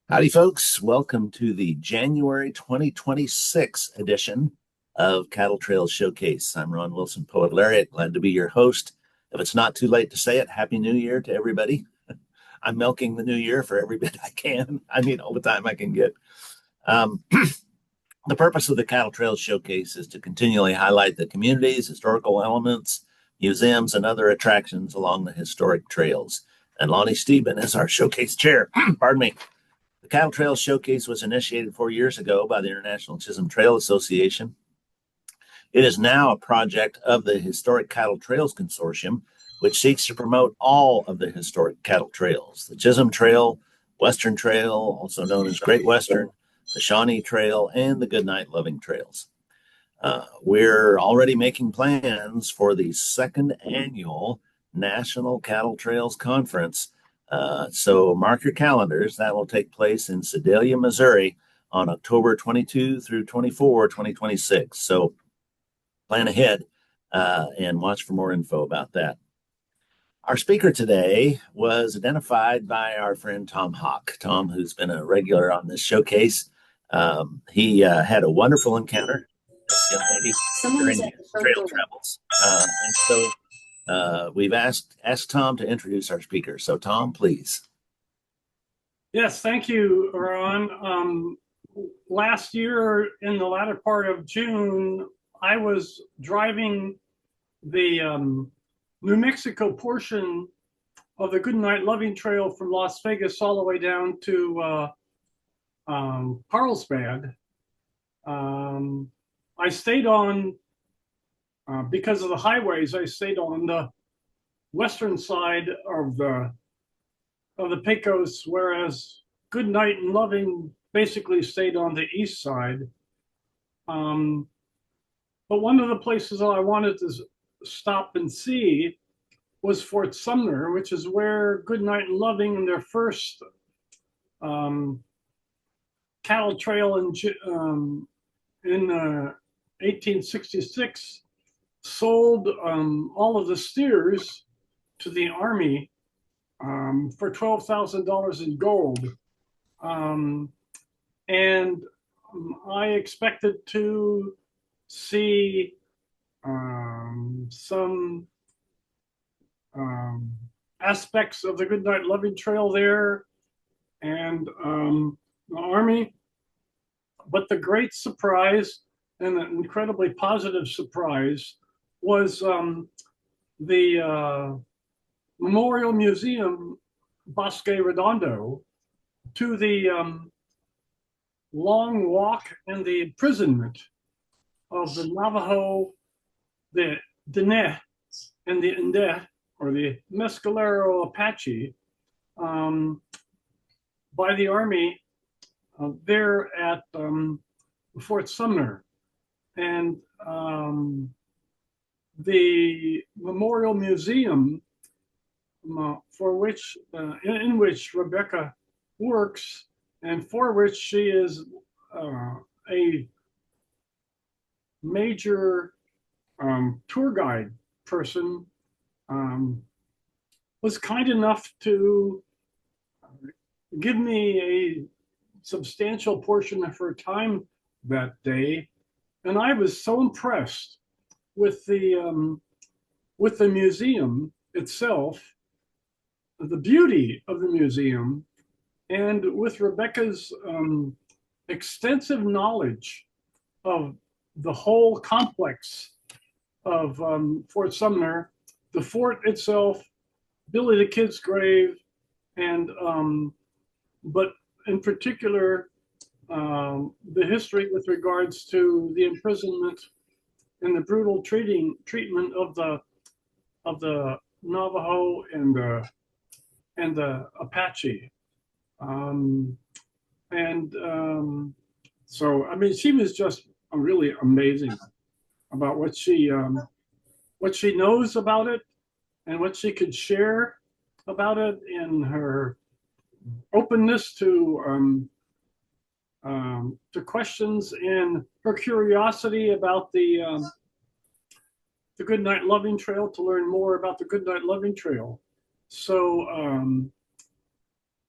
Howdy, folks. Welcome to the January 2026 edition of Cattle Trails Showcase. I'm Ron Wilson, Poet Laureate. Glad to be your host. If it's not too late to say it, Happy New Year to everybody. I'm milking the new year for every bit I can. I need all the time I can get. Um, the purpose of the Cattle Trails Showcase is to continually highlight the communities, historical elements, museums, and other attractions along the historic trails. And Lonnie Steben is our showcase chair. Pardon me. The Cattle Trails Showcase was initiated 4 years ago by the International Chisholm Trail Association. It is now a project of the Historic Cattle Trails Consortium, which seeks to promote all of the historic cattle trails: the Chisholm Trail, Western Trail, also known as Great Western, the Shawnee Trail, and the Goodnight Loving Trails. We're already making plans for the second annual National Cattle Trails Conference. So mark your calendars. That will take place in Sedalia, Missouri on October 22 through 24, 2026. So plan ahead and watch for more info about that. Our speaker today was identified by our friend Tom Hawk. Tom, who's been a regular on this showcase, he had a wonderful encounter young lady during his trail travels. And so we've asked Tom to introduce our speaker. So Tom, please. Yes, thank you, Ron. Last year, in the latter part of June, I was driving the New Mexico portion of the Goodnight Loving Trail from Las Vegas all the way down to Carlsbad. I stayed on, because of the highways, I stayed on the western side of the Pecos, whereas Goodnight and Loving basically stayed on the east side. But one of the places that I wanted to stop and see was Fort Sumner, which is where Goodnight and Loving in their first cattle trail in 1866 sold all of the steers to the Army for $12,000 in gold. And I expected to see some aspects of the Goodnight Loving Trail there and the Army. But the great surprise and an incredibly positive surprise was the Memorial Museum Bosque Redondo to the long walk and the imprisonment of the Navajo, the Diné, and the Inde, or the Mescalero Apache, by the Army there at Fort Sumner. And the Memorial Museum, for which in which Rebecca works, and for which she is a major tour guide person, was kind enough to give me a substantial portion of her time that day, and I was so impressed with the museum itself, the beauty of the museum, and with Rebecca's extensive knowledge of the whole complex of Fort Sumner, the fort itself, Billy the Kid's grave, and but in particular the history with regards to the imprisonment and the brutal treatment of the Navajo and the Apache. So I mean, she was just really amazing about what she knows about it and what she could share about it, in her openness to questions and her curiosity about the Goodnight Loving Trail, to learn more about the Goodnight Loving Trail. So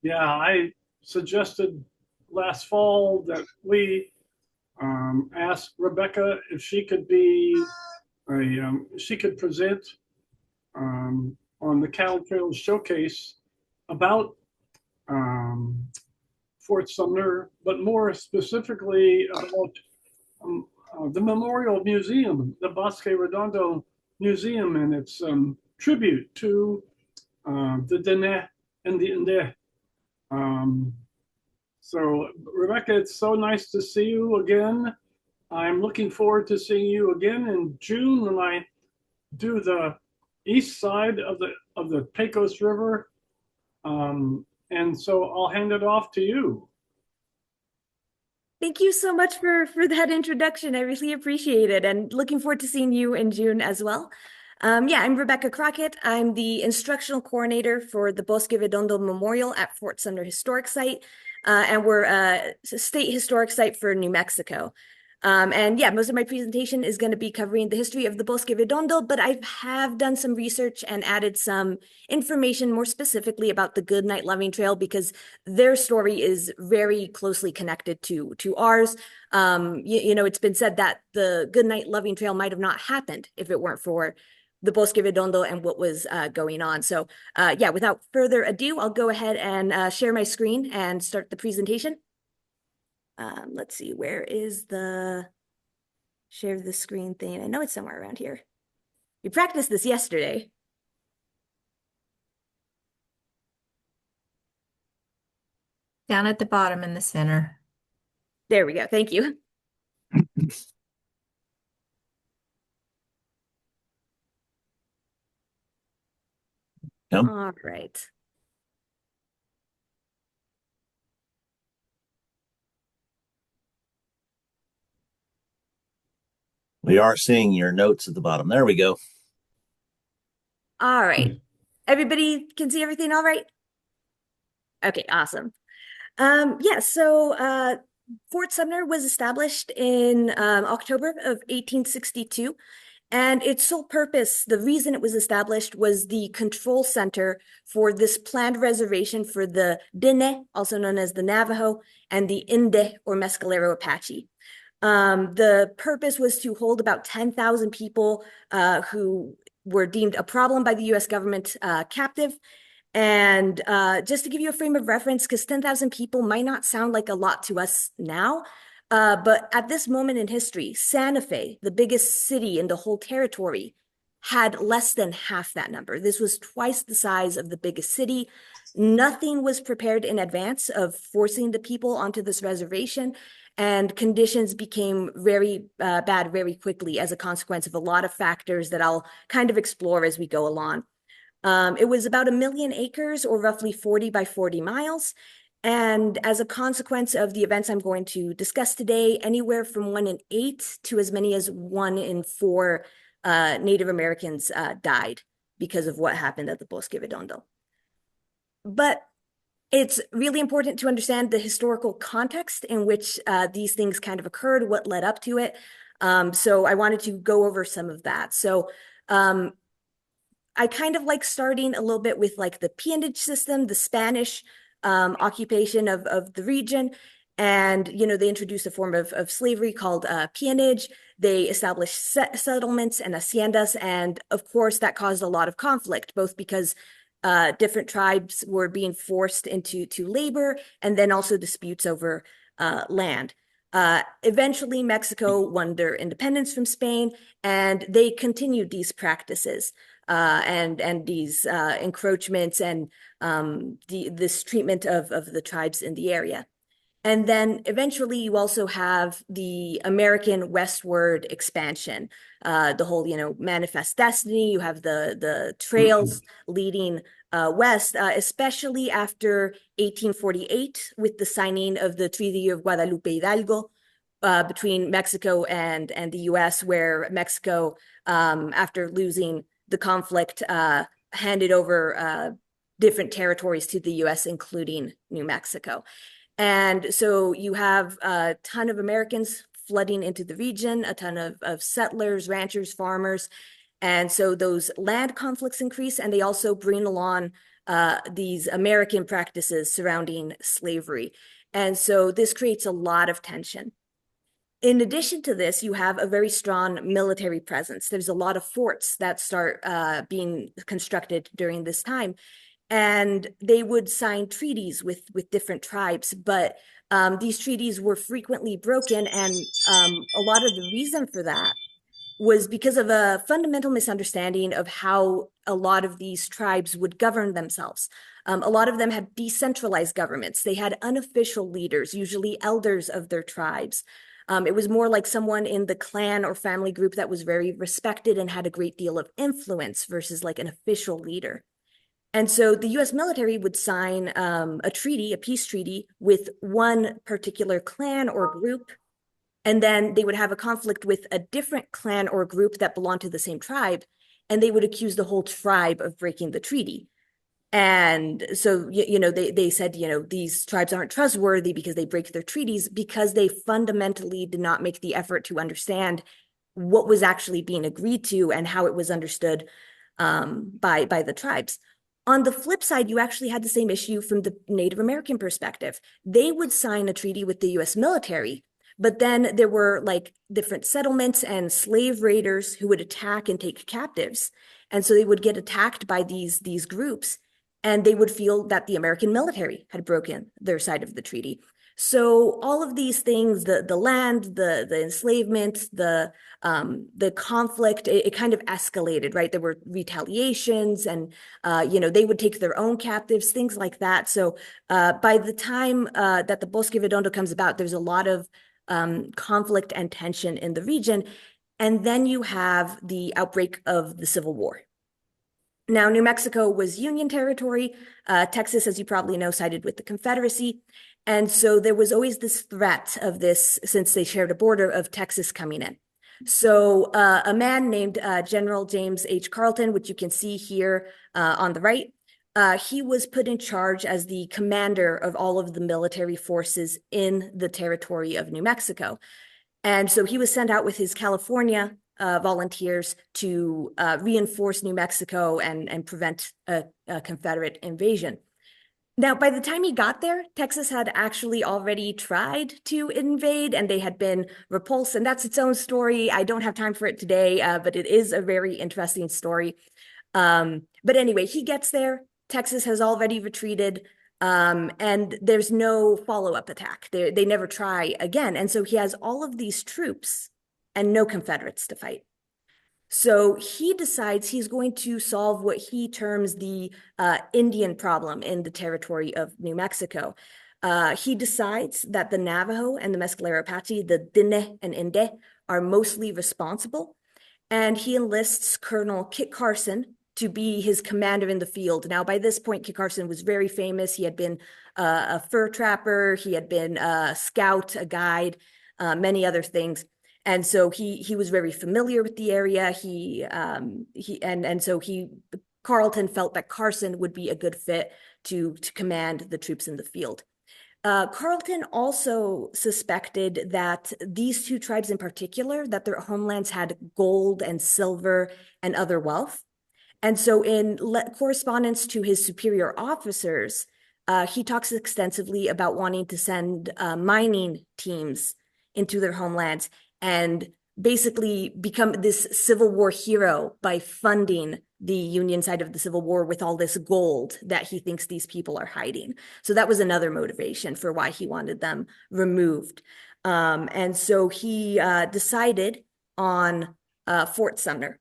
yeah, I suggested last fall that we asked Rebecca if she could she could present on the Cattle Trails Showcase about Fort Sumner, but more specifically about the Memorial Museum, the Bosque Redondo Museum, and its tribute to the Dene and the Inde. So, Rebecca, it's so nice to see you again. I'm looking forward to seeing you again in June when I do the east side of the Pecos River. And so I'll hand it off to you. Thank you so much for that introduction. I really appreciate it, and looking forward to seeing you in June as well. Yeah, I'm Rebecca Crockett. I'm the instructional coordinator for the Bosque Redondo Memorial at Fort Sumner Historic Site, and we're a state historic site for New Mexico. And yeah, most of my presentation is going to be covering the history of the Bosque Redondo, but I have done some research and added some information more specifically about the Goodnight Loving Trail because their story is very closely connected to ours. You know, it's been said that the Goodnight Loving Trail might have not happened if it weren't for the Bosque Redondo and what was going on. So yeah, without further ado, I'll go ahead and share my screen and start the presentation. Let's see, where is the share the screen thing? I know it's somewhere around here. We practiced this yesterday. Down at the bottom in the center. There we go. Thank you. Yep. All right. We are seeing your notes at the bottom. There we go. All right. Everybody can see everything all right? Okay, awesome. Yeah, so Fort Sumner was established in October of 1862. And its sole purpose, the reason it was established, was the control center for this planned reservation for the Dene, also known as the Navajo, and the Inde, or Mescalero Apache. The purpose was to hold about 10,000 people who were deemed a problem by the U.S. government captive. And just to give you a frame of reference, because 10,000 people might not sound like a lot to us now, but at this moment in history, Santa Fe, the biggest city in the whole territory, had less than half that number. This was twice the size of the biggest city. Nothing was prepared in advance of forcing the people onto this reservation, and conditions became very bad very quickly as a consequence of a lot of factors that I'll kind of explore as we go along. It was about 1 million acres, or roughly 40 by 40 miles. And as a consequence of the events I'm going to discuss today, anywhere from 1 in 8 to as many as 1 in 4 Native Americans died because of what happened at the Bosque Redondo. But it's really important to understand the historical context in which these things kind of occurred, what led up to it. So I wanted to go over some of that. So I kind of like starting a little bit with like the peonage system, the Spanish occupation of the region. And, you know, they introduced a form of slavery called peonage. They established settlements and haciendas. And of course, that caused a lot of conflict, both because different tribes were being forced into labor, and then also disputes over land. Eventually, Mexico won their independence from Spain, and they continued these practices and these encroachments and this treatment of the tribes in the area. And then eventually you also have the American westward expansion, the whole, you know, Manifest Destiny. You have the trails leading west, especially after 1848 with the signing of the Treaty of Guadalupe Hidalgo between Mexico and the U.S., where Mexico, after losing the conflict, handed over different territories to the U.S., including New Mexico. And so you have a ton of Americans flooding into the region, a ton of settlers, ranchers, farmers. And so those land conflicts increase, and they also bring along these American practices surrounding slavery. And so this creates a lot of tension. In addition to this, you have a very strong military presence. There's a lot of forts that start being constructed during this time. And they would sign treaties with different tribes, but these treaties were frequently broken. And a lot of the reason for that was because of a fundamental misunderstanding of how a lot of these tribes would govern themselves. A lot of them had decentralized governments. They had unofficial leaders, usually elders of their tribes. It was more like someone in the clan or family group that was very respected and had a great deal of influence versus like an official leader. And so the US military would sign a treaty, a peace treaty, with one particular clan or group. And then they would have a conflict with a different clan or group that belonged to the same tribe. And they would accuse the whole tribe of breaking the treaty. And so, they said, these tribes aren't trustworthy because they break their treaties, because they fundamentally did not make the effort to understand what was actually being agreed to and how it was understood by the tribes. On the flip side, you actually had the same issue from the Native American perspective. They would sign a treaty with the US military, but then there were like different settlements and slave raiders who would attack and take captives. And so they would get attacked by these groups, and they would feel that the American military had broken their side of the treaty. So all of these things, the land, the enslavement, the conflict, it kind of escalated, right? There were retaliations, and they would take their own captives, things like that. So by the time that the Bosque Redondo comes about, there's a lot of conflict and tension in the region. And then you have the outbreak of the Civil War. Now, New Mexico was Union territory. Texas, as you probably know, sided with the Confederacy. And so there was always this threat of this, since they shared a border, of Texas coming in. So a man named General James H. Carleton, which you can see here on the right, he was put in charge as the commander of all of the military forces in the territory of New Mexico. And so he was sent out with his California volunteers to reinforce New Mexico and prevent a Confederate invasion. Now, by the time he got there, Texas had actually already tried to invade, and they had been repulsed. And that's its own story. I don't have time for it today, but it is a very interesting story. But anyway, he gets there. Texas has already retreated, and there's no follow-up attack. They never try again. And so he has all of these troops and no Confederates to fight. So he decides he's going to solve what he terms the Indian problem in the territory of New Mexico. He decides that the Navajo and the Mescalero Apache, the Diné and Inde, are mostly responsible. And he enlists Colonel Kit Carson to be his commander in the field. Now, by this point, Kit Carson was very famous. He had been a fur trapper. He had been a scout, a guide, many other things. And so he was very familiar with the area. Carleton felt that Carson would be a good fit to command the troops in the field. Carleton also suspected that these two tribes in particular, that their homelands had gold and silver and other wealth. And so in correspondence to his superior officers, he talks extensively about wanting to send mining teams into their homelands and basically become this Civil War hero by funding the Union side of the Civil War with all this gold that he thinks these people are hiding. So that was another motivation for why he wanted them removed. And so he decided on Fort Sumner.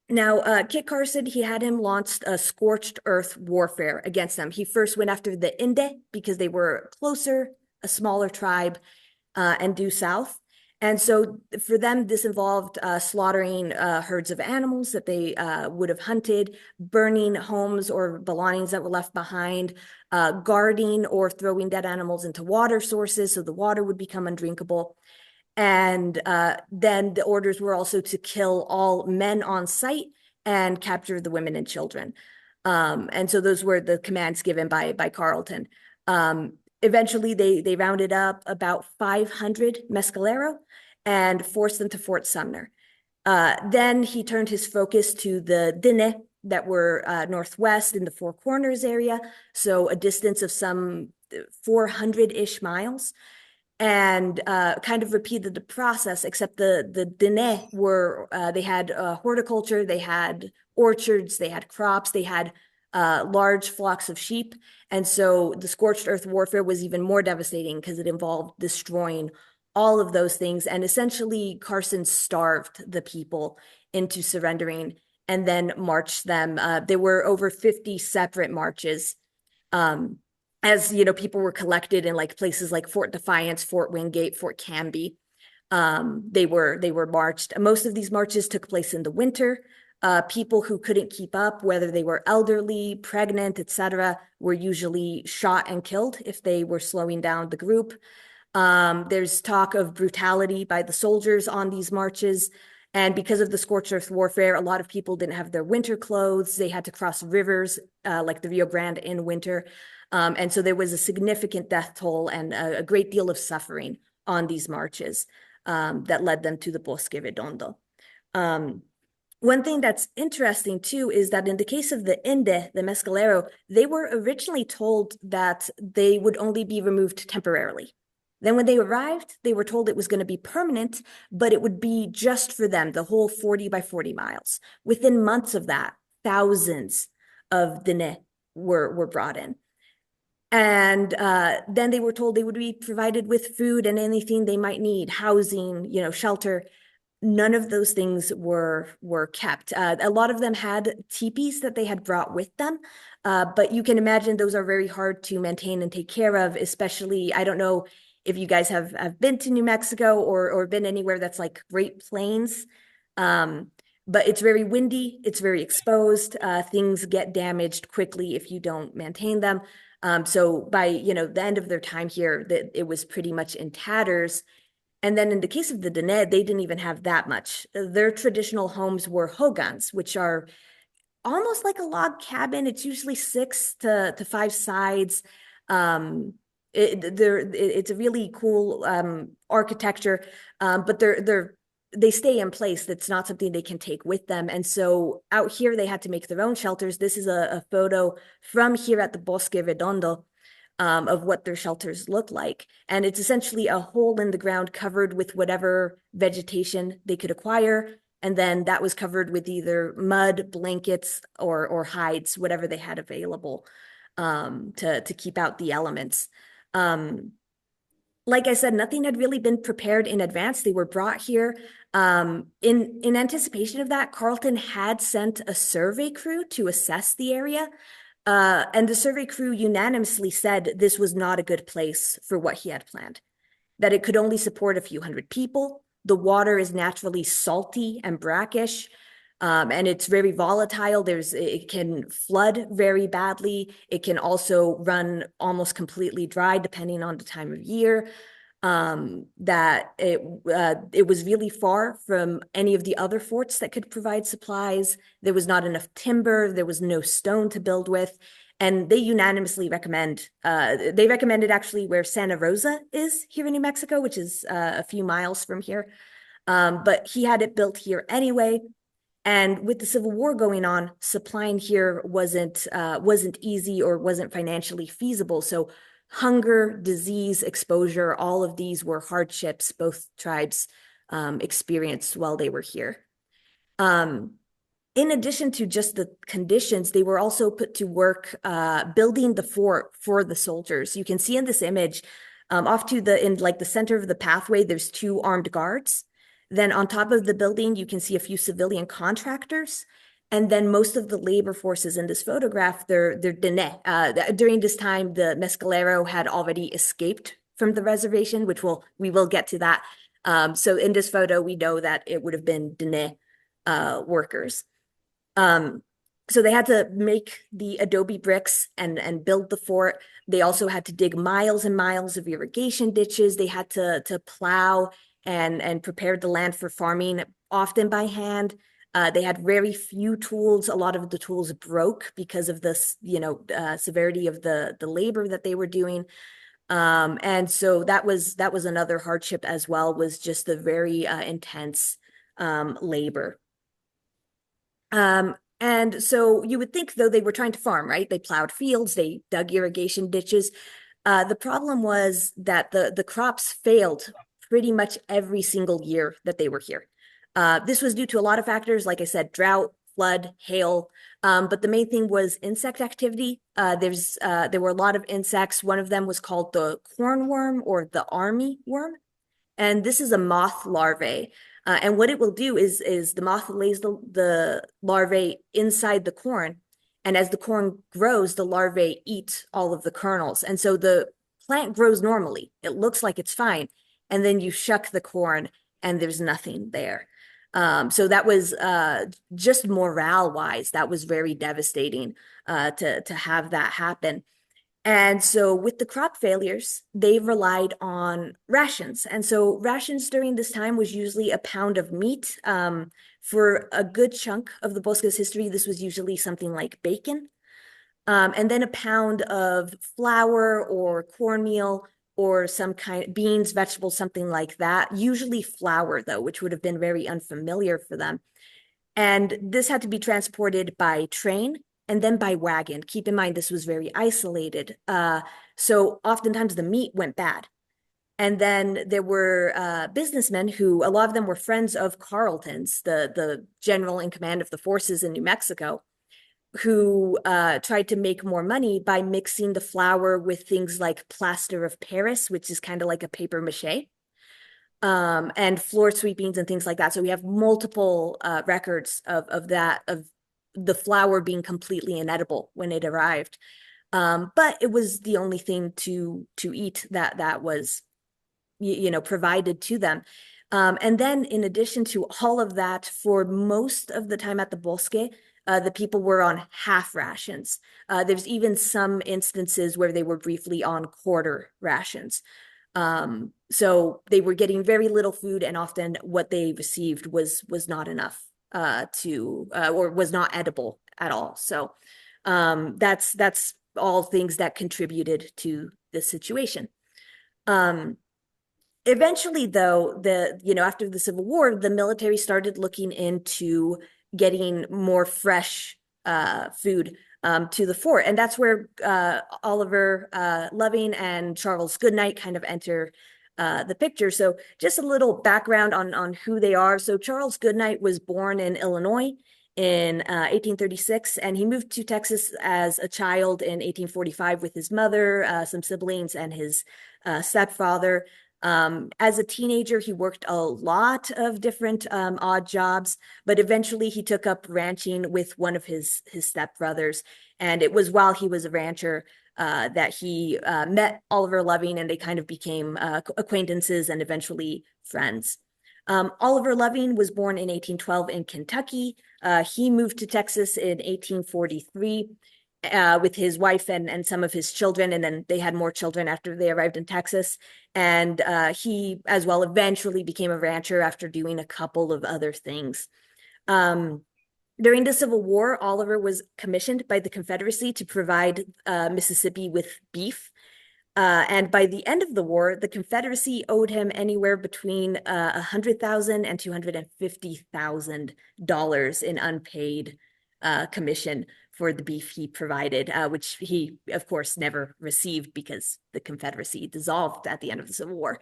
Now, Kit Carson, he had him launched a scorched earth warfare against them. He first went after the Inde because they were closer, a smaller tribe, and due south. And so for them, this involved slaughtering herds of animals that they would have hunted, burning homes or belongings that were left behind, guarding or throwing dead animals into water sources so the water would become undrinkable. And then the orders were also to kill all men on site and capture the women and children. And so those were the commands given by Carleton. Eventually, they rounded up about 500 Mescalero and forced them to Fort Sumner. Then he turned his focus to the Diné that were northwest in the Four Corners area, so a distance of some 400-ish miles, and kind of repeated the process, except the Dene were, they had horticulture, they had orchards, they had crops, they had large flocks of sheep. And so the scorched earth warfare was even more devastating because it involved destroying all of those things. And essentially, Carson starved the people into surrendering and then marched them. There were over 50 separate marches. As you know, people were collected in like places like Fort Defiance, Fort Wingate, Fort Canby. They were marched. Most of these marches took place in the winter. People who couldn't keep up, whether they were elderly, pregnant, etc., were usually shot and killed if they were slowing down the group. There's talk of brutality by the soldiers on these marches. And because of the scorched earth warfare, a lot of people didn't have their winter clothes. They had to cross rivers like the Rio Grande in winter. And so there was a significant death toll and a great deal of suffering on these marches that led them to the Bosque Redondo. One thing that's interesting too is that in the case of the Inde, the Mescalero, they were originally told that they would only be removed temporarily. Then when they arrived, they were told it was going to be permanent, but it would be just for them, the whole 40 by 40 miles. Within months of that, thousands of Dene were brought in. And then they were told they would be provided with food and anything they might need, housing, shelter. None of those things were kept. A lot of them had teepees that they had brought with them, but you can imagine those are very hard to maintain and take care of, especially, I don't know if you guys have been to New Mexico or been anywhere that's like Great Plains, but it's very windy, it's very exposed, things get damaged quickly if you don't maintain them. So by, the end of their time here, it was pretty much in tatters. And then in the case of the Dene, they didn't even have that much. Their traditional homes were hogans, which are almost like a log cabin. It's usually 6 to 5 sides. It's a really cool architecture, but they stay in place. That's not something they can take with them. And so out here, they had to make their own shelters. This is a photo from here at the Bosque Redondo. Of what their shelters look like. And it's essentially a hole in the ground covered with whatever vegetation they could acquire. And then that was covered with either mud, blankets, or hides, whatever they had available to keep out the elements. Like I said, nothing had really been prepared in advance. They were brought here. In anticipation of that, Carleton had sent a survey crew to assess the area. And the survey crew unanimously said this was not a good place for what he had planned, that it could only support a few hundred people. The water is naturally salty and brackish, and it's very volatile. It can flood very badly. It can also run almost completely dry depending on the time of year. That it was really far from any of the other forts that could provide supplies. There was not enough timber. There was no stone to build with. And they unanimously they recommended actually where Santa Rosa is here in New Mexico, which is a few miles from here. But he had it built here anyway. And with the Civil War going on, supplying here wasn't easy or wasn't financially feasible. So hunger, disease, exposure, all of these were hardships both tribes experienced while they were here. In addition to just the conditions, they were also put to work building the fort for the soldiers. You can see in this image, off in the center of the pathway, there's 2 armed guards. Then on top of the building, you can see a few civilian contractors. And then most of the labor forces in this photograph, they're Dene. During this time, the Mescalero had already escaped from the reservation, which we will get to that. So in this photo, we know that it would have been Dene workers. So they had to make the adobe bricks and build the fort. They also had to dig miles and miles of irrigation ditches. They had to plow and prepare the land for farming, often by hand. They had very few tools. A lot of the tools broke because of this, severity of the labor that they were doing. And so that was another hardship as well, was just the very intense labor. And so you would think, though, they were trying to farm, right? They plowed fields, they dug irrigation ditches. The problem was that the crops failed pretty much every single year that they were here. This was due to a lot of factors, like I said, drought, flood, hail. But the main thing was insect activity. There were a lot of insects. One of them was called the cornworm or the army worm. And this is a moth larvae. And what it will do is the moth lays the larvae inside the corn. And as the corn grows, the larvae eat all of the kernels. And so the plant grows normally. It looks like it's fine. And then you shuck the corn and there's nothing there. So that was just morale-wise, that was very devastating to have that happen. And so with the crop failures, they relied on rations. And so rations during this time was usually a pound of meat. For a good chunk of the Bosque's history, this was usually something like bacon. And then a pound of flour or cornmeal or some kind of beans, vegetables, something like that. Usually flour, though, which would have been very unfamiliar for them. And this had to be transported by train and then by wagon. Keep in mind, this was very isolated. So oftentimes the meat went bad. And then there were businessmen who, a lot of them were friends of Carleton's, the general in command of the forces in New Mexico, who tried to make more money by mixing the flour with things like plaster of Paris, which is kind of like a paper mache, and floor sweepings and things like that. So we have multiple records of that, of the flour being completely inedible when it arrived. But it was the only thing to eat that was, provided to them. And then in addition to all of that, for most of the time at the Bosque, the people were on half rations. There's even some instances where they were briefly on quarter rations. So they were getting very little food, and often what they received was not enough or was not edible at all. So that's all things that contributed to the situation. Eventually, though, after the Civil War, the military started looking into getting more fresh food to the fort. And that's where Oliver Loving and Charles Goodnight kind of enter the picture. So just a little background on who they are. So Charles Goodnight was born in Illinois in 1836, and he moved to Texas as a child in 1845 with his mother, some siblings, and his stepfather. As a teenager, he worked a lot of different odd jobs, but eventually he took up ranching with one of his stepbrothers. And it was while he was a rancher that he met Oliver Loving, and they kind of became acquaintances and eventually friends. Oliver Loving was born in 1812 in Kentucky. He moved to Texas in 1843. With his wife and some of his children, and then they had more children after they arrived in Texas. And he, as well, eventually became a rancher after doing a couple of other things. During the Civil War, Oliver was commissioned by the Confederacy to provide Mississippi with beef. And by the end of the war, the Confederacy owed him anywhere between $100,000 and $250,000 in unpaid commission for the beef he provided, which he, of course, never received because the Confederacy dissolved at the end of the Civil War.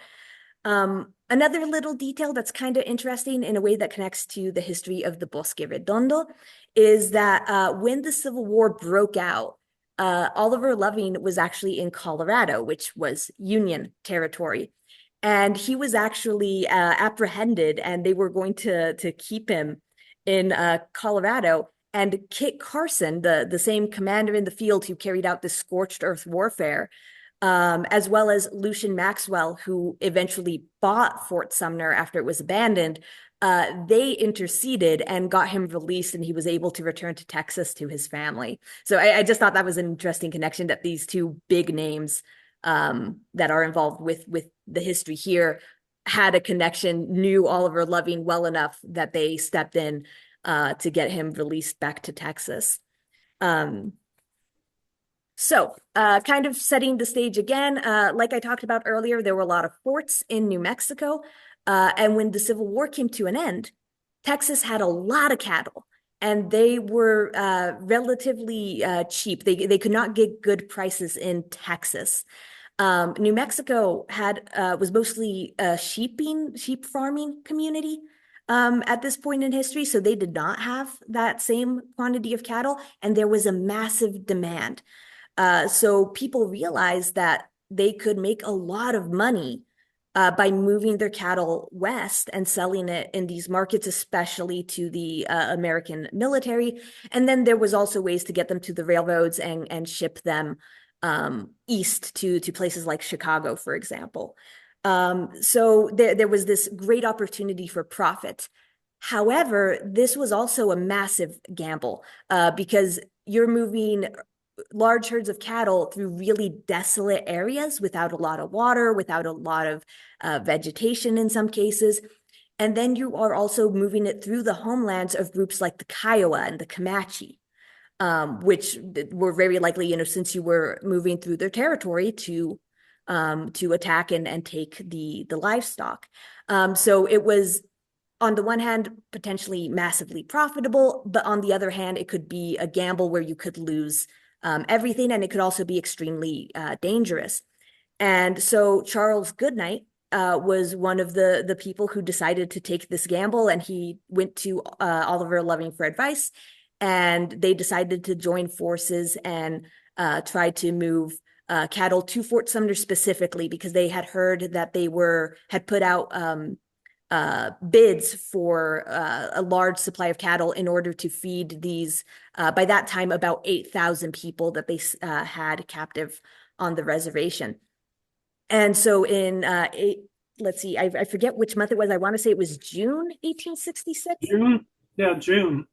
Another little detail that's kind of interesting in a way that connects to the history of the Bosque Redondo is that when the Civil War broke out, Oliver Loving was actually in Colorado, which was Union territory. And he was actually apprehended, and they were going to keep him in Colorado. And Kit Carson, the same commander in the field who carried out the scorched earth warfare, as well as Lucian Maxwell, who eventually bought Fort Sumner after it was abandoned, they interceded and got him released, and he was able to return to Texas to his family. So I just thought that was an interesting connection, that these two big names that are involved with the history here had a connection, knew Oliver Loving well enough that they stepped in to get him released back to Texas. So kind of setting the stage again, like I talked about earlier, there were a lot of forts in New Mexico. And when the Civil War came to an end, Texas had a lot of cattle. and they were relatively cheap. They could not get good prices in Texas. New Mexico had was mostly a sheep farming community at this point in history, so they did not have that same quantity of cattle, and there was a massive demand. So people realized that they could make a lot of money by moving their cattle west and selling it in these markets, especially to the American military. And then there was also ways to get them to the railroads and ship them east to places like Chicago, for example. So there was this great opportunity for profit. However, this was also a massive gamble because you're moving large herds of cattle through really desolate areas without a lot of water, without a lot of vegetation in some cases. And then you are also moving it through the homelands of groups like the Kiowa and the Comanche, which were very likely, since you were moving through their territory to attack and take the livestock. So it was, on the one hand, potentially massively profitable, but on the other hand, it could be a gamble where you could lose everything, and it could also be extremely dangerous. And so Charles Goodnight was one of the people who decided to take this gamble, and he went to Oliver Loving for advice, and they decided to join forces and try to move cattle to Fort Sumner specifically because they had heard that they had put out bids for a large supply of cattle in order to feed these, by that time, about 8,000 people that they had captive on the reservation. And so in, let's see, I forget which month it was. I want to say it was June 1866. June? Yeah, June.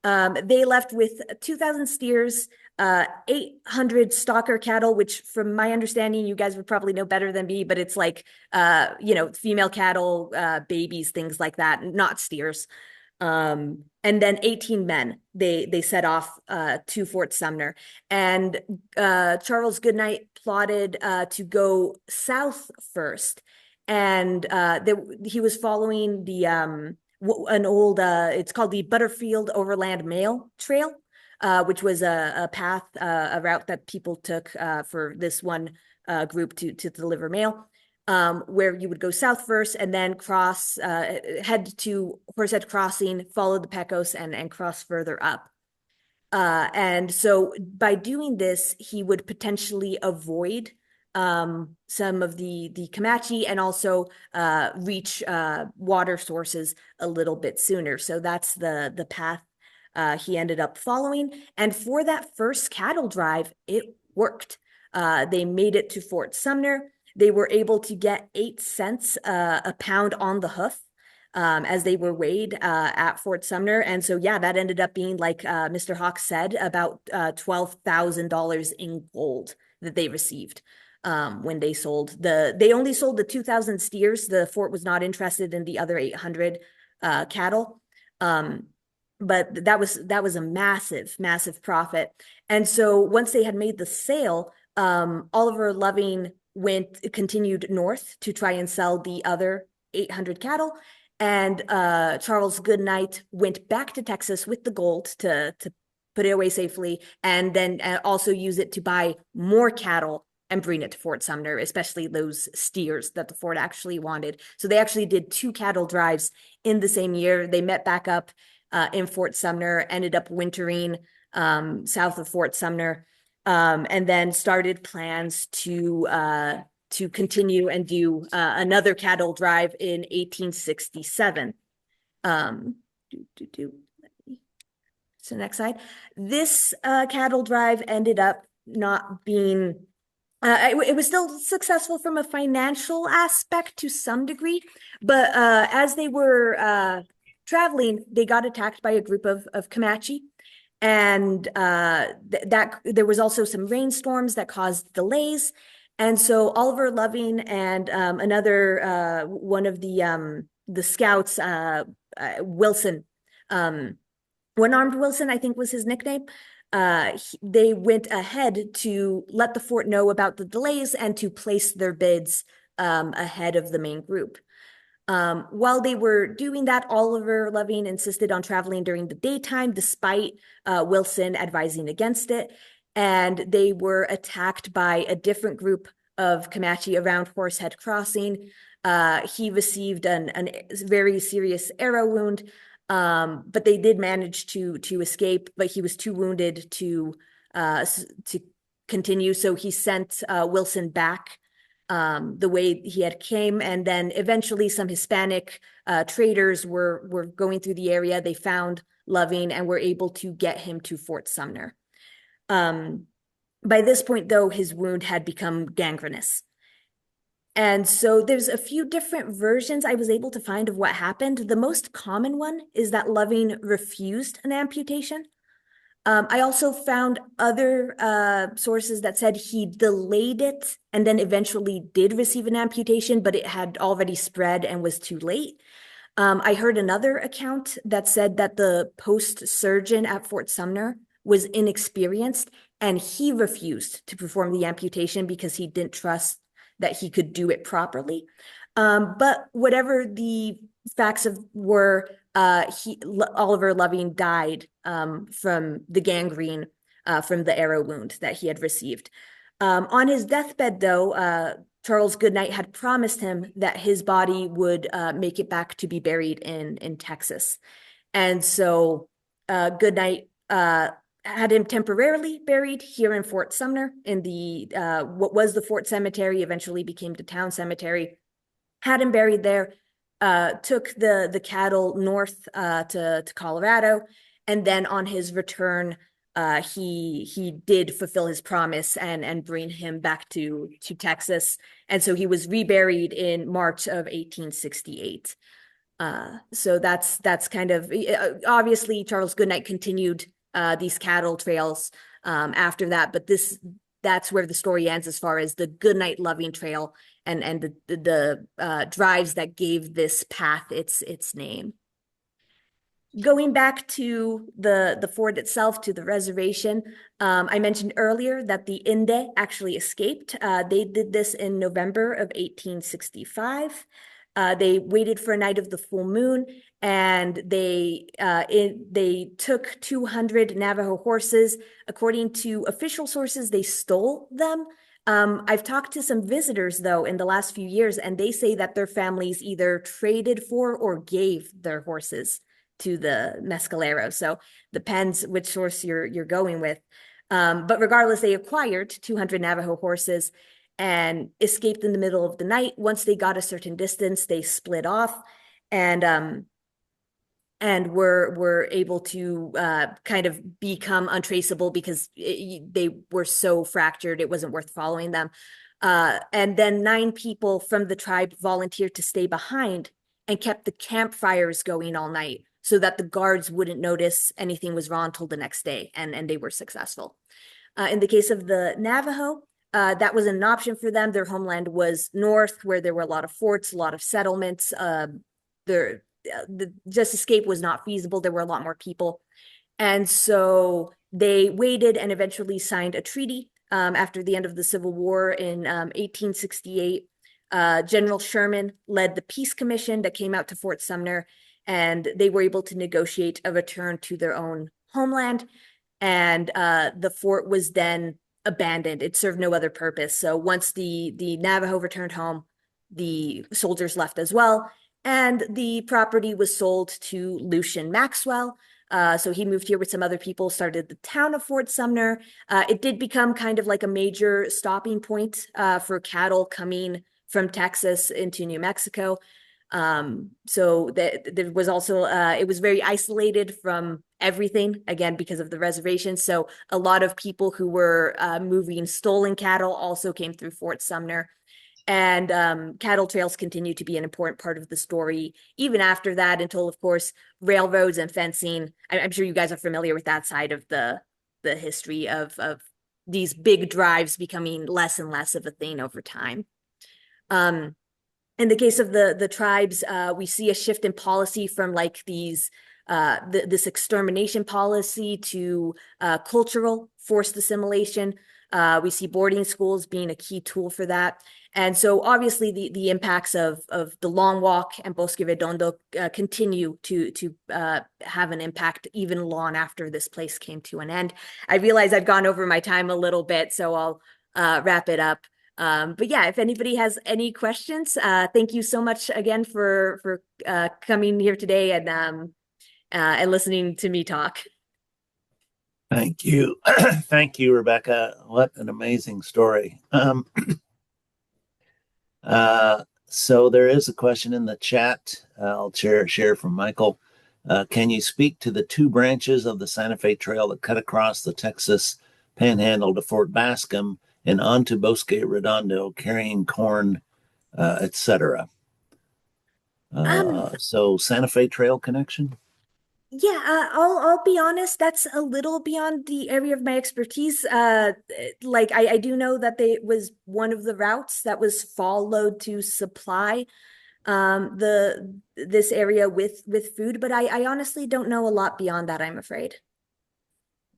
They left with 2,000 steers, 800 stocker cattle, which from my understanding, you guys would probably know better than me, but it's like, female cattle, babies, things like that, not steers. And then 18 men, they set off to Fort Sumner. And Charles Goodnight plotted to go south first. And he was following the an old, it's called the Butterfield Overland Mail Trail, which was a path, a route that people took for this one group to deliver mail, where you would go south first and then cross, head to Horsehead Crossing, follow the Pecos, and cross further up. And so by doing this, he would potentially avoid some of the Comanche and also reach water sources a little bit sooner. So that's the path he ended up following. And for that first cattle drive, it worked. They made it to Fort Sumner. They were able to get 8 cents a pound on the hoof as they were weighed at Fort Sumner. And so, yeah, that ended up being, like Mr. Hawk said, about $12,000 in gold that they received. When they sold they only sold the 2,000 steers. The fort was not interested in the other 800 cattle. But that was a massive, massive profit. And so once they had made the sale, Oliver Loving continued north to try and sell the other 800 cattle. And Charles Goodnight went back to Texas with the gold to put it away safely, and then also use it to buy more cattle and bring it to Fort Sumner, especially those steers that the fort actually wanted. So they actually did 2 cattle drives in the same year. They met back up in Fort Sumner, ended up wintering south of Fort Sumner, and then started plans to continue and do another cattle drive in 1867. So next slide. This cattle drive ended up not being it was still successful from a financial aspect to some degree, but as they were traveling, they got attacked by a group of Comanche, and that there was also some rainstorms that caused delays, and so Oliver Loving and another one of the scouts, Wilson, One-Armed Wilson, I think was his nickname. They went ahead to let the fort know about the delays and to place their bids ahead of the main group. While they were doing that, Oliver Loving insisted on traveling during the daytime, despite Wilson advising against it. And they were attacked by a different group of Comanche around Horsehead Crossing. He received an very serious arrow wound, but they did manage to escape, but he was too wounded to continue. So he sent Wilson back the way he had came. And then eventually some Hispanic traders were going through the area. They found Loving and were able to get him to Fort Sumner. By this point, though, his wound had become gangrenous. And so there's a few different versions I was able to find of what happened. The most common one is that Loving refused an amputation. I also found other sources that said he delayed it and then eventually did receive an amputation, but it had already spread and was too late. I heard another account that said that the post surgeon at Fort Sumner was inexperienced and he refused to perform the amputation because he didn't trust that he could do it properly. But whatever the facts were, Oliver Loving died from the gangrene from the arrow wound that he had received. On his deathbed, though, Charles Goodnight had promised him that his body would make it back to be buried in Texas. And so Goodnight had him temporarily buried here in Fort Sumner in the what was the Fort Cemetery, eventually became the town cemetery. Had him buried there, took the cattle north to Colorado, and then on his return, he did fulfill his promise and bring him back to Texas, and so he was reburied in March of 1868. So that's kind of obviously Charles Goodnight continued these cattle trails after that, but that's where the story ends as far as the Goodnight Loving Trail and the drives that gave this path its name. Going back to the fort itself, to the reservation, I mentioned earlier that the Inde actually escaped. They did this in November of 1865. They waited for a night of the full moon, and they took 200 Navajo horses. According to official sources, they stole them. I've talked to some visitors, though, in the last few years, and they say that their families either traded for or gave their horses to the Mescaleros. So depends which source you're going with. But regardless, they acquired 200 Navajo horses and escaped in the middle of the night. Once they got a certain distance, they split off and were able to kind of become untraceable because they were so fractured, it wasn't worth following them. And then 9 people from the tribe volunteered to stay behind and kept the campfires going all night so that the guards wouldn't notice anything was wrong until the next day, and they were successful. In the case of the Navajo, that wasn't an option for them. Their homeland was north, where there were a lot of forts, a lot of settlements. Just escape was not feasible. There were a lot more people. And so they waited and eventually signed a treaty after the end of the Civil War in 1868. General Sherman led the Peace Commission that came out to Fort Sumner, and they were able to negotiate a return to their own homeland. And the fort was then abandoned. It served no other purpose. So once the Navajo returned home, the soldiers left as well. And the property was sold to Lucian Maxwell. So he moved here with some other people, started the town of Fort Sumner. It did become kind of like a major stopping point for cattle coming from Texas into New Mexico. So there was also, it was very isolated from everything, again, because of the reservation. So a lot of people who were moving stolen cattle also came through Fort Sumner. And cattle trails continue to be an important part of the story, even after that, until, of course, railroads and fencing. I'm sure you guys are familiar with that side of the history of these big drives becoming less and less of a thing over time. In the case of the tribes, we see a shift in policy from like these this extermination policy to cultural forced assimilation. We see boarding schools being a key tool for that. And so obviously the impacts of the Long Walk and Bosque Redondo continue to have an impact even long after this place came to an end. I realize I've gone over my time a little bit, so I'll wrap it up. But yeah, if anybody has any questions, thank you so much again for coming here today and listening to me talk. Thank you. Thank you, Rebecca. What an amazing story. So there is a question in the chat. I'll share from Michael. Can you speak to the two branches of the Santa Fe Trail that cut across the Texas Panhandle to Fort Bascom and onto Bosque Redondo, carrying corn, etc.? So Santa Fe Trail connection? Yeah, I'll be honest, that's a little beyond the area of my expertise. Like I do know that it was one of the routes that was followed to supply this area with food, but I honestly don't know a lot beyond that, I'm afraid.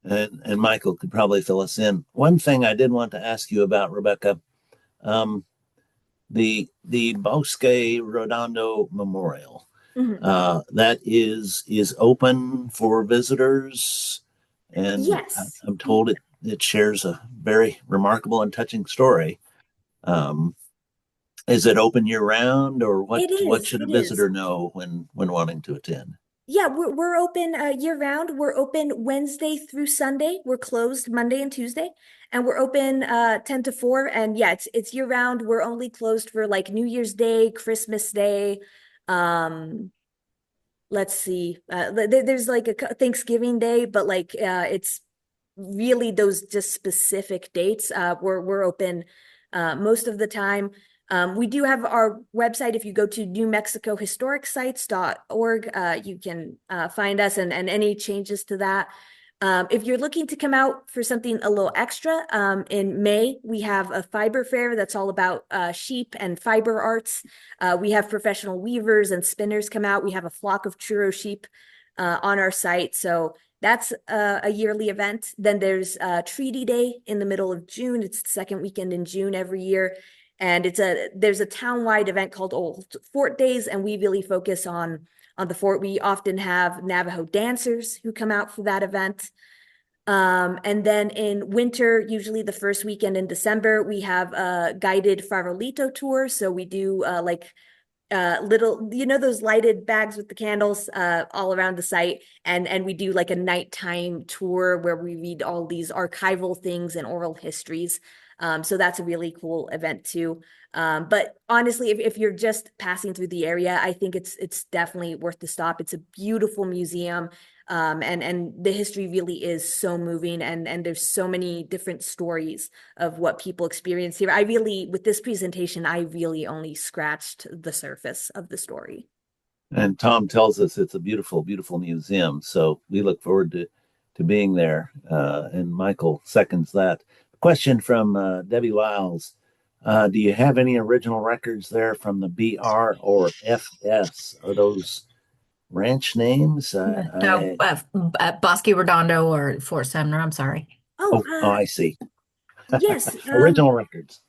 And Michael could probably fill us in. One thing I did want to ask you about, Rebecca, the Bosque Redondo Memorial. That is open for visitors, and yes, I'm told it shares a very remarkable and touching story. Is it open year round, or what should a visitor know when wanting to attend? Yeah, we're open year round. We're open Wednesday through Sunday. We're closed Monday and Tuesday, and we're open 10 to 4. And yeah, it's year round. We're only closed for like New Year's Day, Christmas Day. Let's see. There's like a Thanksgiving Day, but like it's really those just specific dates. We're open most of the time. We do have our website. If you go to newmexicohistoricsites.org, you can find us and any changes to that. If you're looking to come out for something a little extra, in May, we have a fiber fair that's all about sheep and fiber arts. We have professional weavers and spinners come out. We have a flock of churro sheep on our site. So that's a yearly event. Then there's Treaty Day in the middle of June. It's the second weekend in June every year. And there's a town-wide event called Old Fort Days, and we really focus on the fort. We often have Navajo dancers who come out for that event. And then in winter, usually the first weekend in December, we have a guided farolito tour. So we do little, those lighted bags with the candles all around the site. And we do like a nighttime tour where we read all these archival things and oral histories. So that's a really cool event too. But honestly, if you're just passing through the area, I think it's definitely worth the stop. It's a beautiful museum. And the history really is so moving, and there's so many different stories of what people experience here. With this presentation, I really only scratched the surface of the story. And Tom tells us it's a beautiful, beautiful museum. So we look forward to being there. And Michael seconds that. Question from Debbie Wiles. Do you have any original records there from the BR or FS? Are those ranch names? No, Bosque Redondo or Fort Sumner. I'm sorry. Oh, I see. Yes. Original records.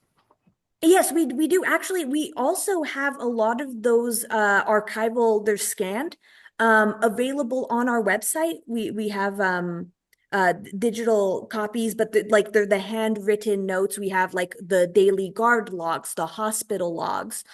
Yes, we do. Actually, we also have a lot of those archival, they're scanned, available on our website. We have digital copies, but they're the handwritten notes. We have like the daily guard logs, the hospital logs.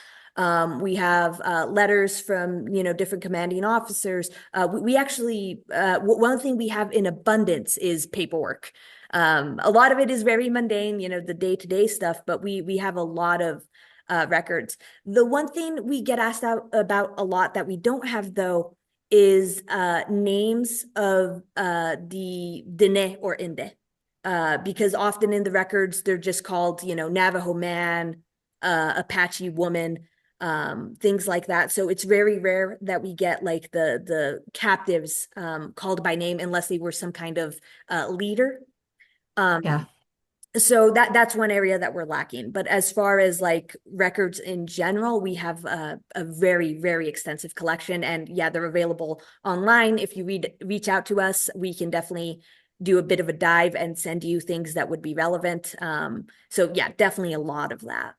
We have letters from different commanding officers. We actually one thing we have in abundance is paperwork. A lot of it is very mundane, the day-to-day stuff, but we have a lot of records. The one thing we get asked about a lot that we don't have though is names of the Dene or Inde, because often in the records they're just called, Navajo man, Apache woman, things like that. So it's very rare that we get like the captives called by name unless they were some kind of leader. Yeah. So that's one area that we're lacking. But as far as like records in general, we have a very, very extensive collection. And yeah, they're available online. If you reach out to us, we can definitely do a bit of a dive and send you things that would be relevant. So yeah, definitely a lot of that.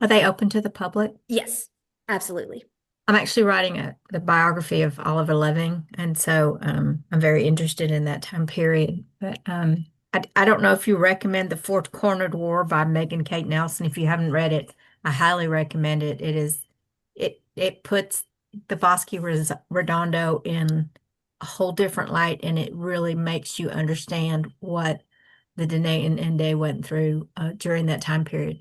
Are they open to the public? Yes, absolutely. I'm actually writing the biography of Oliver Loving, and so I'm very interested in that time period. But I don't know if you recommend The Four Cornered War by Megan Kate Nelson. If you haven't read it, I highly recommend it. It puts the Bosque Redondo in a whole different light, and it really makes you understand what the Dene and Ende went through during that time period.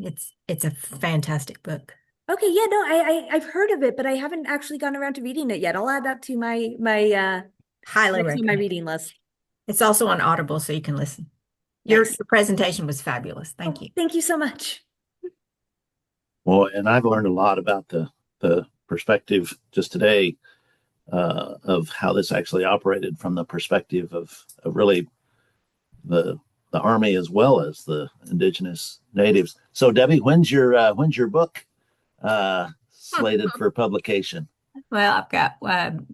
It's a fantastic book. Okay, yeah, no, I've heard of it, but I haven't actually gone around to reading it yet. I'll add that to my Highly next on my recommend. reading list. It's also on Audible, so you can listen. Nice. Your presentation was fabulous. Thank Oh, you. thank you so much. Well, and I've learned a lot about the perspective just today of how this actually operated from the perspective of really the army as well as the indigenous natives. So, Debbie, when's your book slated for publication? Well,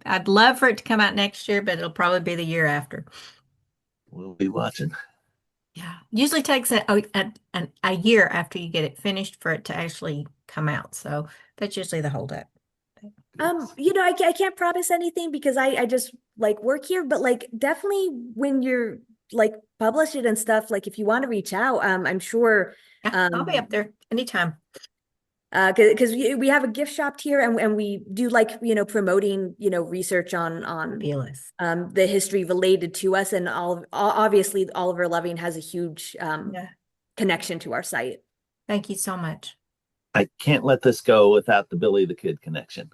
I'd love for it to come out next year, but it'll probably be the year after. We'll be watching. Yeah. Usually takes a year after you get it finished for it to actually come out. So that's usually the holdup. I can't promise anything because I just like work here, but like definitely when you're like publish it and stuff, like if you want to reach out, I'm sure Yeah, I'll be up there anytime. because we have a gift shop here and we do like promoting research on Fabulous. the history related to us, and obviously Oliver Loving has a huge Yeah. connection to our site. Thank you so much. I can't let this go without the Billy the Kid connection.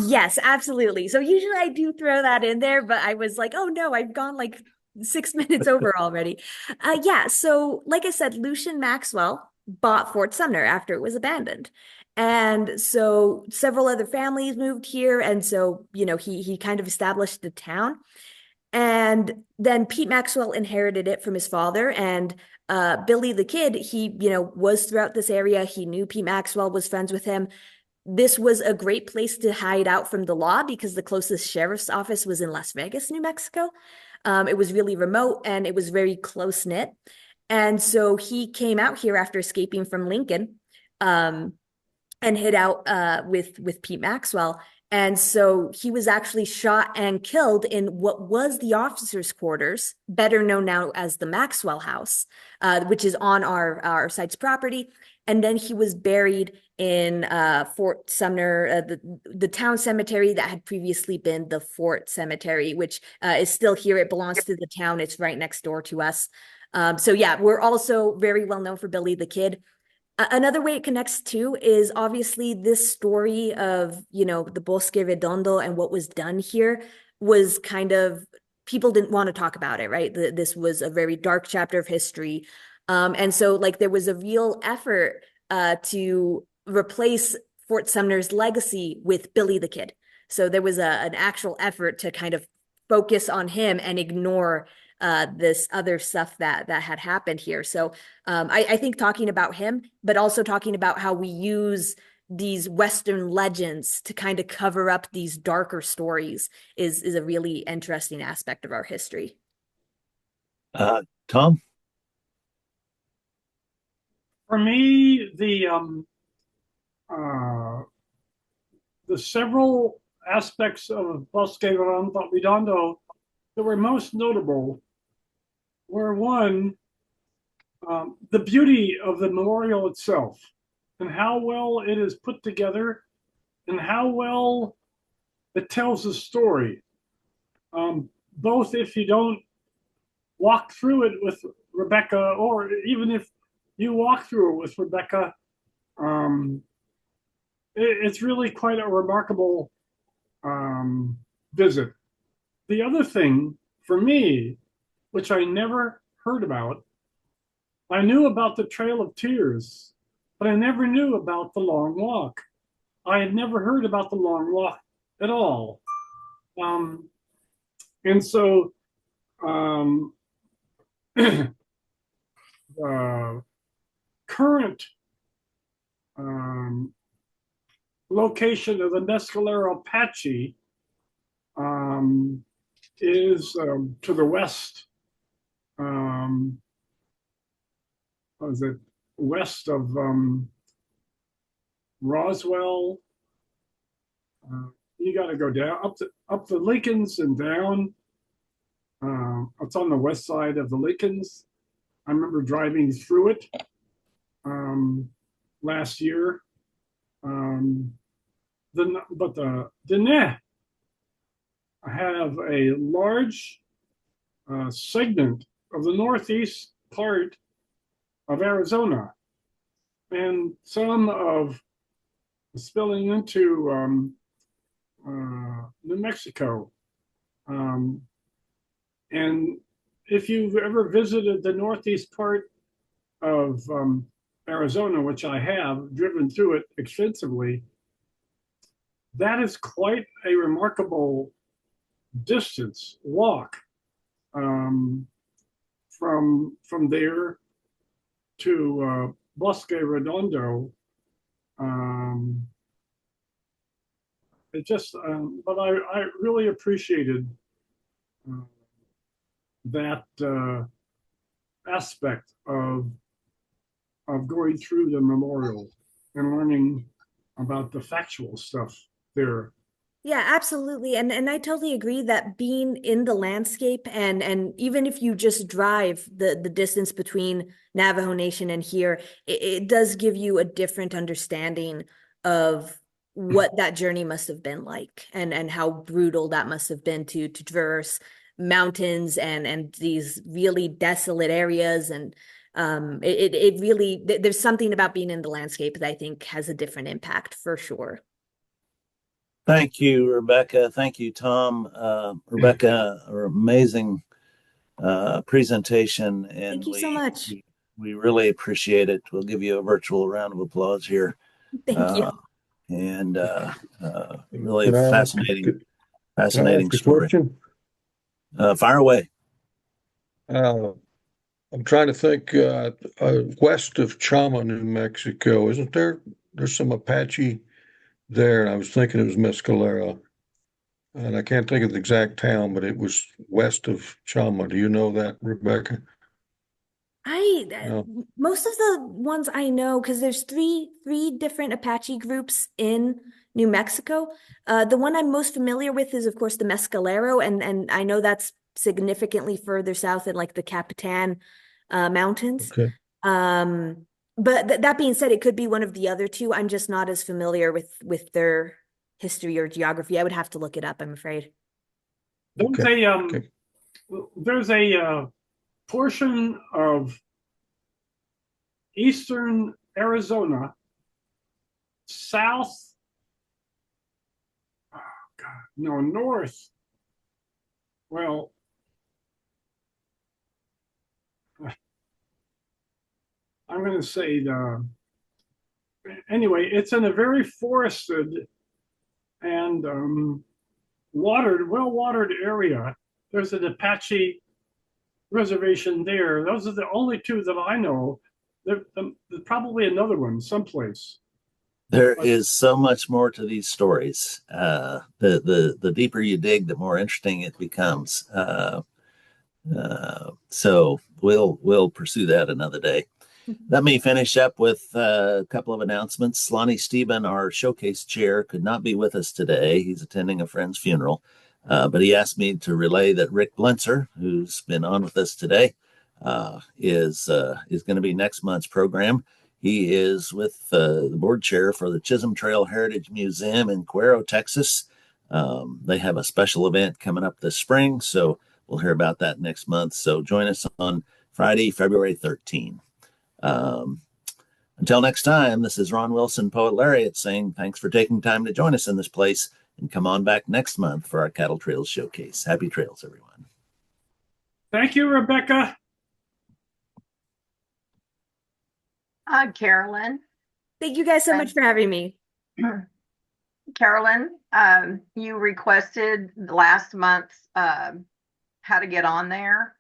Yes, absolutely. So usually I do throw that in there, but I was like, oh no, I've gone like 6 minutes over already. Yeah, so like I said, Lucian Maxwell bought Fort Sumner after it was abandoned. And so several other families moved here. And so, he kind of established the town. And then Pete Maxwell inherited it from his father. And Billy the Kid, he, was throughout this area. He knew Pete Maxwell, was friends with him. This was a great place to hide out from the law because the closest sheriff's office was in Las Vegas, New Mexico. It was really remote and it was very close knit. And so he came out here after escaping from Lincoln, and hid out with Pete Maxwell. And so he was actually shot and killed in what was the officers' quarters, better known now as the Maxwell House, which is on our site's property. And then he was buried in Fort Sumner, the town cemetery that had previously been the Fort Cemetery, which is still here. It belongs to the town. It's right next door to us. So yeah, we're also very well known for Billy the Kid. Another way it connects too is obviously this story of, the Bosque Redondo and what was done here was kind of, people didn't want to talk about it, right? This was a very dark chapter of history. And so like there was a real effort to replace Fort Sumner's legacy with Billy the Kid. So there was an actual effort to kind of focus on him and ignore this other stuff that had happened here. So I think talking about him, but also talking about how we use these Western legends to kind of cover up these darker stories is a really interesting aspect of our history. Tom? For me, the several aspects of Bosque Redondo that were most notable were one, the beauty of the memorial itself and how well it is put together and how well it tells a story. Both if you don't walk through it with Rebecca, or even if you walk through it with Rebecca, it's really quite a remarkable visit. The other thing for me, which I never heard about, I knew about the Trail of Tears, but I never knew about the Long Walk. I had never heard about the Long Walk at all. And so the current location of the Mescalero Apache is to the west um, what is it, west of Roswell. You got to go down up the Lincolns and down. It's on the west side of the Lincolns. I remember driving through it last year. But the Diné have a large segment of the northeast part of Arizona, and some of spilling into New Mexico. And if you've ever visited the northeast part of Arizona, which I have driven through it extensively, that is quite a remarkable distance walk from there to Bosque Redondo. It just, but I really appreciated that aspect of going through the memorial and learning about the factual stuff there. Yeah, absolutely. And I totally agree that being in the landscape and even if you just drive the distance between Navajo Nation and here, it does give you a different understanding of what that journey must have been like and how brutal that must have been to traverse mountains and these really desolate areas. And it really, there's something about being in the landscape that I think has a different impact for sure. Thank you, Rebecca. Thank you, Tom. Rebecca, amazing presentation, and Thank you so much. we really appreciate it. We'll give you a virtual round of applause here. Thank you. And really Can I ask- fascinating Can I ask a story. question? Fire away. I'm trying to think, west of Chama, New Mexico, isn't there's some Apache there, and I was thinking it was Mescalero. And I can't think of the exact town, but it was west of Chama. Do you know that, Rebecca? No. Most of the ones I know, because there's three different Apache groups in New Mexico. The one I'm most familiar with is, of course, the Mescalero, and I know that's significantly further south in like the Capitan Mountains. Okay. But that being said, it could be one of the other two. I'm just not as familiar with their history or geography. I would have to look it up, I'm afraid. Okay. There's a portion of eastern Arizona south, north. Well, I'm going to say anyway, it's in a very forested and well-watered area. There's an Apache reservation there. Those are the only two that I know. There's probably another one someplace. There is so much more to these stories. The deeper you dig, the more interesting it becomes. So we'll pursue that another day. Let me finish up with a couple of announcements. Lonnie Steben, our showcase chair, could not be with us today. He's attending a friend's funeral, but he asked me to relay that Rick Blenser, who's been on with us today, is going to be next month's program. He is with the board chair for the Chisholm Trail Heritage Museum in Cuero, Texas. They have a special event coming up this spring, so we'll hear about that next month. So join us on Friday, February 13th. Until next time, this is Ron Wilson, Poet Laureate, saying thanks for taking time to join us in this place, and come on back next month for our Cattle Trails Showcase. Happy trails, everyone. Thank you, Rebecca. Carolyn. Thank you guys so much for having me. Carolyn, you requested last month's how to get on there.